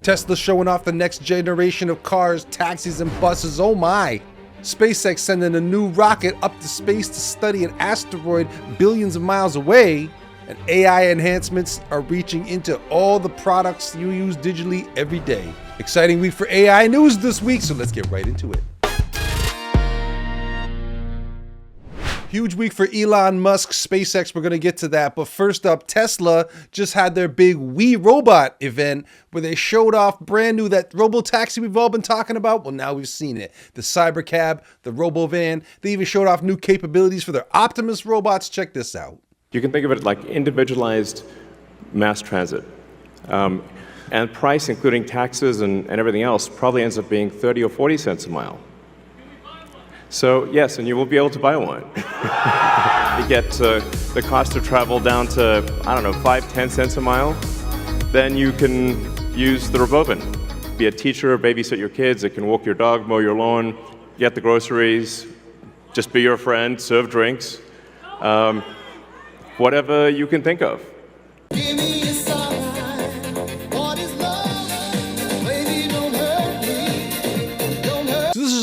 Tesla showing off the next generation of cars, taxis, and buses. Oh my! SpaceX sending a new rocket up to space to study an asteroid billions of miles away. And AI enhancements are reaching into all the products you use digitally every day. Exciting week for AI news this week, so let's get right into it. Huge week for Elon Musk, SpaceX, we're gonna get to that. But first up, Tesla just had their big We Robot event where they showed off brand new, that Robotaxi we've all been talking about. Well, now we've seen it. The Cybercab, the Robovan. They even showed off new capabilities for their Optimus robots. Check this out. You can think of it like individualized mass transit. And price, including taxes and everything else, probably ends up being 30 or 40 cents a mile. So yes, and you will be able to buy one. You get the cost of travel down to, I don't know, 5-10 cents a mile. Then you can use the Robovan. Be a teacher, babysit your kids, it can walk your dog, mow your lawn, get the groceries, just be your friend, serve drinks. Whatever you can think of.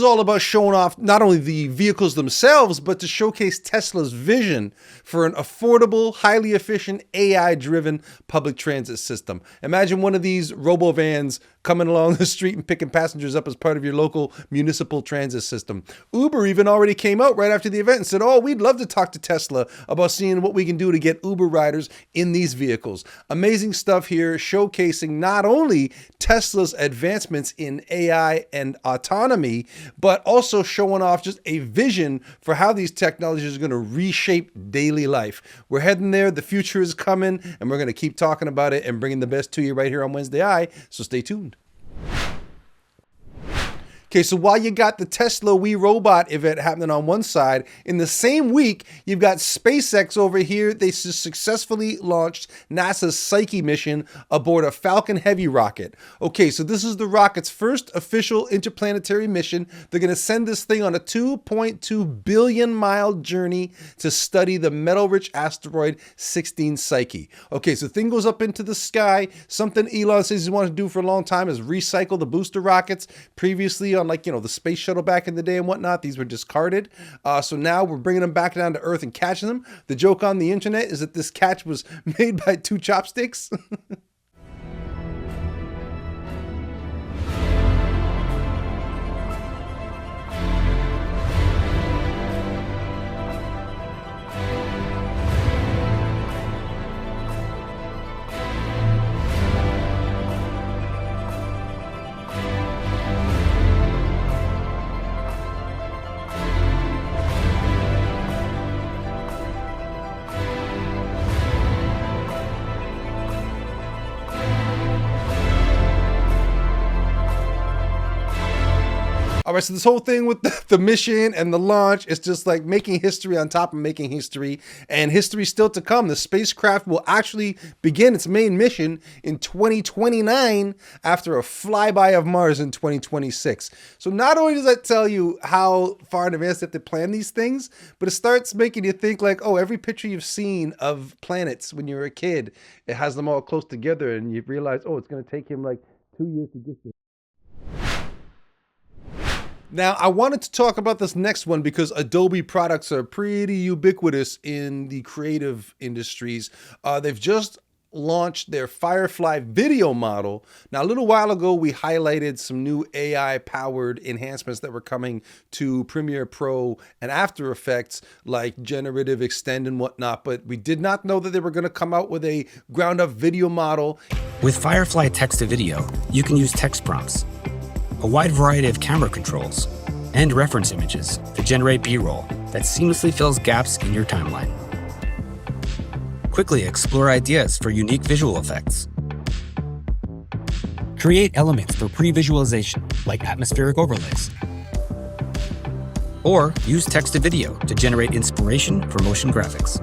All about showing off not only the vehicles themselves, but to showcase Tesla's vision for an affordable, highly efficient, AI-driven public transit system. Imagine one of these Robovans coming along the street and picking passengers up as part of your local municipal transit system. Uber even already came out right after the event and said, oh, we'd love to talk to Tesla about seeing what we can do to get Uber riders in these vehicles. Amazing stuff here, showcasing not only Tesla's advancements in AI and autonomy, but also showing off just a vision for how these technologies are going to reshape daily life. We're heading there. The future is coming, and we're going to keep talking about it and bringing the best to you right here on WednesdAI, so stay tuned. Okay, so while you got the Tesla We Robot event happening on one side, in the same week, you've got SpaceX over here. They successfully launched NASA's Psyche mission aboard a Falcon Heavy rocket. Okay, so this is the rocket's first official interplanetary mission. They're going to send this thing on a 2.2 billion mile journey to study the metal-rich asteroid 16 Psyche. Okay, so the thing goes up into the sky. Something Elon says he wanted to do for a long time is recycle the booster rockets. Previously on, like, you know, the space shuttle back in the day and whatnot, these were discarded. So now we're bringing them back down to Earth and catching them. The joke on the internet is that this catch was made by 2 chopsticks. All right, so this whole thing with the mission and the launch is just like making history on top of making history, and history still to come. The spacecraft will actually begin its main mission in 2029 after a flyby of Mars in 2026. So not only does that tell you how far in advance they have to plan these things, but it starts making you think like, oh, every picture you've seen of planets when you were a kid, it has them all close together, and you realize, oh, it's going to take him like 2 years to get there. Now, I wanted to talk about this next one because Adobe products are pretty ubiquitous in the creative industries. They've just launched their Firefly video model. Now, a little while ago, we highlighted some new AI-powered enhancements that were coming to Premiere Pro and After Effects, like generative extend and whatnot, but we did not know that they were going to come out with a ground-up video model. With Firefly text-to-video, you can use text prompts, a wide variety of camera controls, and reference images to generate B-roll that seamlessly fills gaps in your timeline. Quickly explore ideas for unique visual effects. Create elements for pre-visualization, like atmospheric overlays. Or use text-to-video to generate inspiration for motion graphics.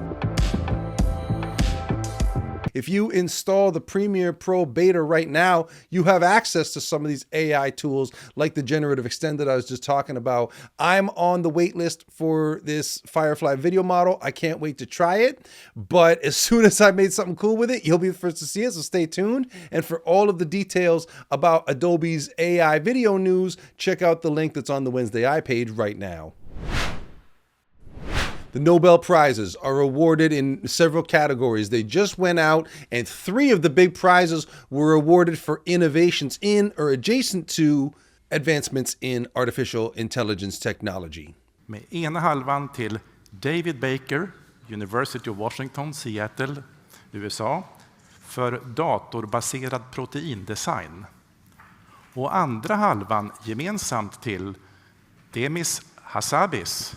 If you install the Premiere Pro beta right now, you have access to some of these AI tools like the generative extended I was just talking about. I'm on the wait list for this Firefly video model. I can't wait to try it, but as soon as I made something cool with it, you'll be the first to see it, so stay tuned. And for all of the details about Adobe's AI video news, check out the link that's on the WednesdAI page right now. The Nobel Prizes are awarded in several categories. They just went out, and 3 of the big prizes were awarded for innovations in or adjacent to advancements in artificial intelligence technology. Med ena halvan till David Baker, University of Washington, Seattle, USA, för datorbaserad proteindesign. Och andra halvan gemensamt till Demis Hassabis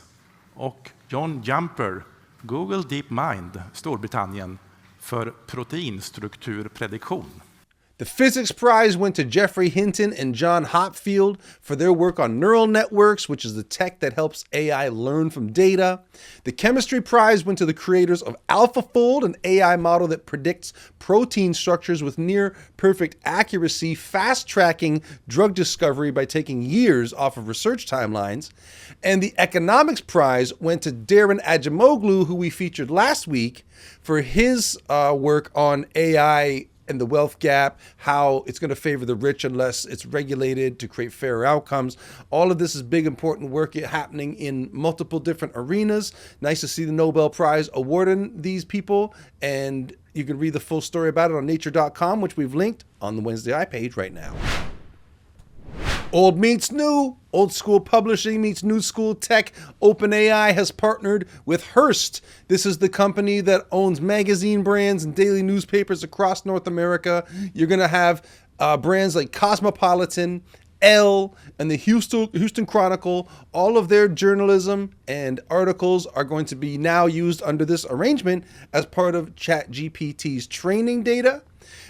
och John Jumper, Google DeepMind, Storbritannien, för proteinstrukturprediktion. The Physics Prize went to Jeffrey Hinton and John Hopfield for their work on neural networks, which is the tech that helps AI learn from data. The Chemistry Prize went to the creators of AlphaFold, an AI model that predicts protein structures with near perfect accuracy, fast-tracking drug discovery by taking years off of research timelines. And the Economics Prize went to Darren Ajimoglu, who we featured last week, for his work on AI and the wealth gap, how it's going to favor the rich unless it's regulated to create fairer outcomes. All of this is big, important work happening in multiple different arenas. Nice to see the Nobel Prize awarding these people, and you can read the full story about it on nature.com, which we've linked on the WednesdAI page right now. Old meets new. Old school publishing meets new school tech. OpenAI has partnered with Hearst. This is the company that owns magazine brands and daily newspapers across North America. You're going to have brands like Cosmopolitan, Elle, and the Houston Chronicle. All of their journalism and articles are going to be now used under this arrangement as part of ChatGPT's training data.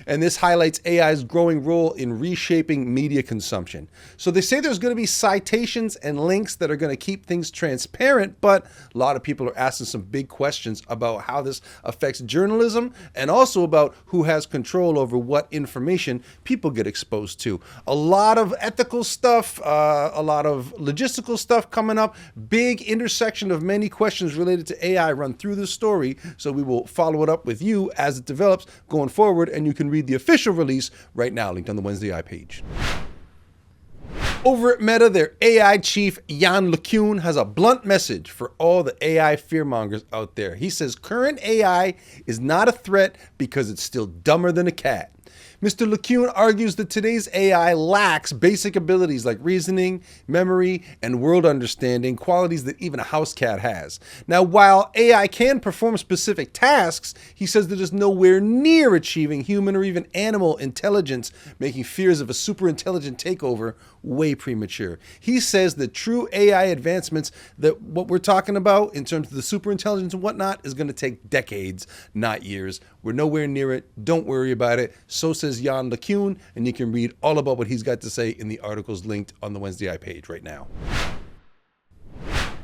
And this highlights AI's growing role in reshaping media consumption. So they say there's going to be citations and links that are going to keep things transparent, but a lot of people are asking some big questions about how this affects journalism and also about who has control over what information people get exposed to. A lot of ethical stuff, a lot of logistical stuff coming up, big intersection of many questions related to AI run through this story. So we will follow it up with you as it develops going forward, and you can read the official release right now, linked on the WednesdAI page. Over at Meta, their AI chief, Yann LeCun, has a blunt message for all the AI fearmongers out there. He says current AI is not a threat because it's still dumber than a cat. Mr. LeCun argues that today's AI lacks basic abilities like reasoning, memory, and world understanding, qualities that even a house cat has. Now, while AI can perform specific tasks, he says that it's nowhere near achieving human or even animal intelligence, making fears of a super intelligent takeover way premature. He says that true AI advancements, that what we're talking about in terms of the super intelligence and whatnot, is going to take decades, not years. We're nowhere near it. Don't worry about it. So says Yann LeCun, and you can read all about what he's got to say in the articles linked on the WednesdAI page right now.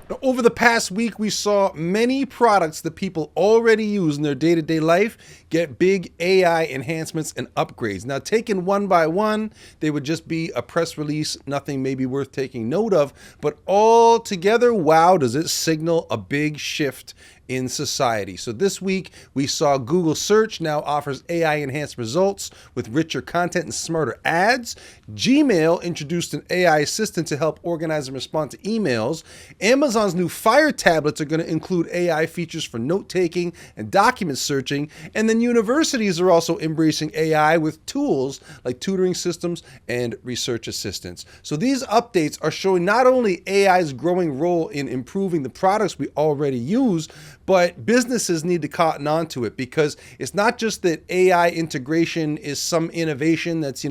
Now, over the past week, we saw many products that people already use in their day-to-day life get big AI enhancements and upgrades. Now, taken one by one, they would just be a press release, nothing maybe worth taking note of, but all together, wow, does it signal a big shift in society. So this week we saw Google Search now offers AI enhanced results with richer content and smarter ads. Gmail introduced an AI assistant to help organize and respond to emails. Amazon's new Fire tablets are going to include AI features for note-taking and document searching. And then universities are also embracing AI with tools like tutoring systems and research assistants. So these updates are showing not only AI's growing role in improving the products we already use, but businesses need to cotton on to it, because it's not just that AI integration is some innovation that's,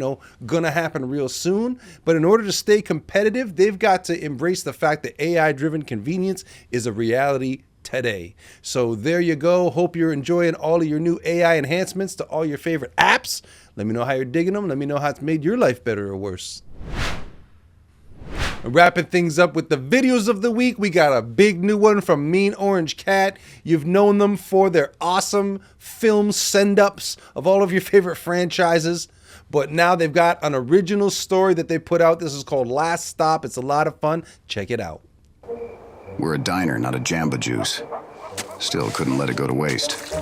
going to happen real soon, but in order to stay competitive, they've got to embrace the fact that AI-driven convenience is a reality today. So there you go. Hope you're enjoying all of your new AI enhancements to all your favorite apps. Let me know how you're digging them. Let me know how it's made your life better or worse. And wrapping things up with the videos of the week, we got a big new one from Mean Orange Cat. You've known them for their awesome film send-ups of all of your favorite franchises, but now they've got an original story that they put out. This is called Last Stop. It's a lot of fun. Check it out. We're a diner, not a Jamba Juice. Still couldn't let it go to waste.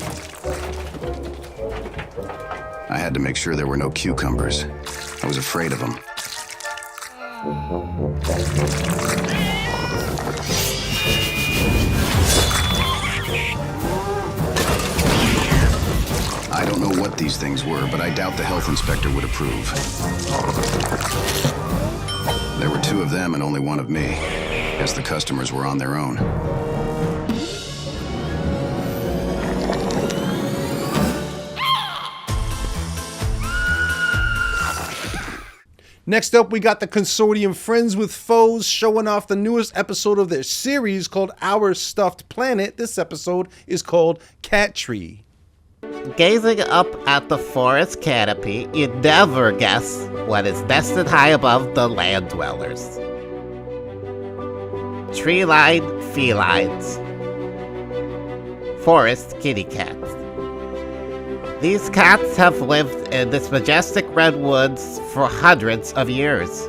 I had to make sure there were no cucumbers. I was afraid of them. I don't know what these things were, but I doubt the health inspector would approve. There were 2 of them and only 1 of me. Guess the customers were on their own. Next up, we got the consortium Friends with Foes showing off the newest episode of their series called Our Stuffed Planet. This episode is called Cat Tree. Gazing up at the forest canopy, you'd never guess what is nested high above the land dwellers. Tree-lined felines. Forest kitty cats. These cats have lived in this majestic redwoods for hundreds of years.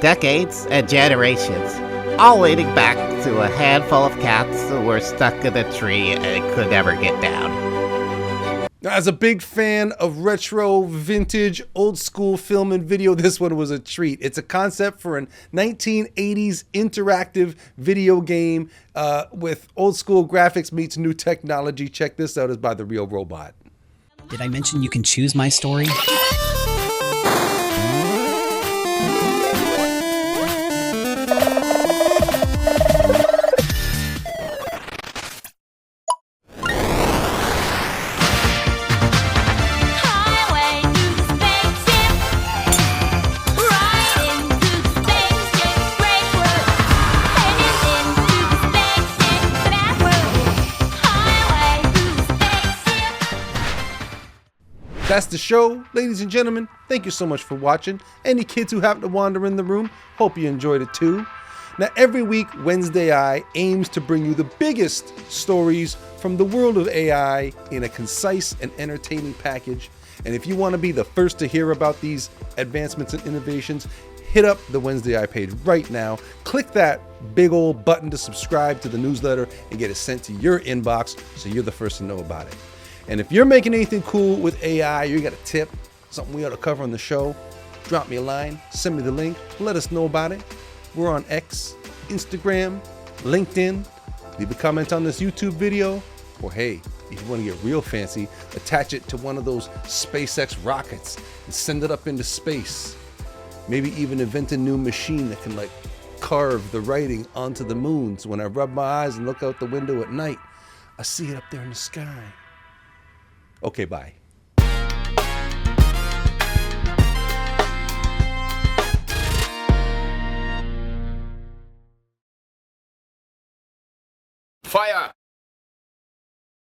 Decades and generations, all leading back to a handful of cats who were stuck in a tree and could never get down. Now, as a big fan of retro, vintage, old school film and video, this one was a treat. It's a concept for a 1980s interactive video game with old school graphics meets new technology. Check this out. It's by The Real Robot. Did I mention you can choose my story? That's the show, ladies and gentlemen. Thank you so much for watching. Any kids who happen to wander in the room, hope you enjoyed it too. Now, every week, WednesdAI aims to bring you the biggest stories from the world of AI in a concise and entertaining package. And if you want to be the first to hear about these advancements and innovations, hit up the WednesdAI page right now. Click that big old button to subscribe to the newsletter and get it sent to your inbox so you're the first to know about it. And if you're making anything cool with AI, you got a tip, something we ought to cover on the show, drop me a line, send me the link, let us know about it. We're on X, Instagram, LinkedIn. Leave a comment on this YouTube video. Or hey, if you want to get real fancy, attach it to one of those SpaceX rockets and send it up into space. Maybe even invent a new machine that can carve the writing onto the moon. So when I rub my eyes and look out the window at night, I see it up there in the sky. Okay, bye. Fire!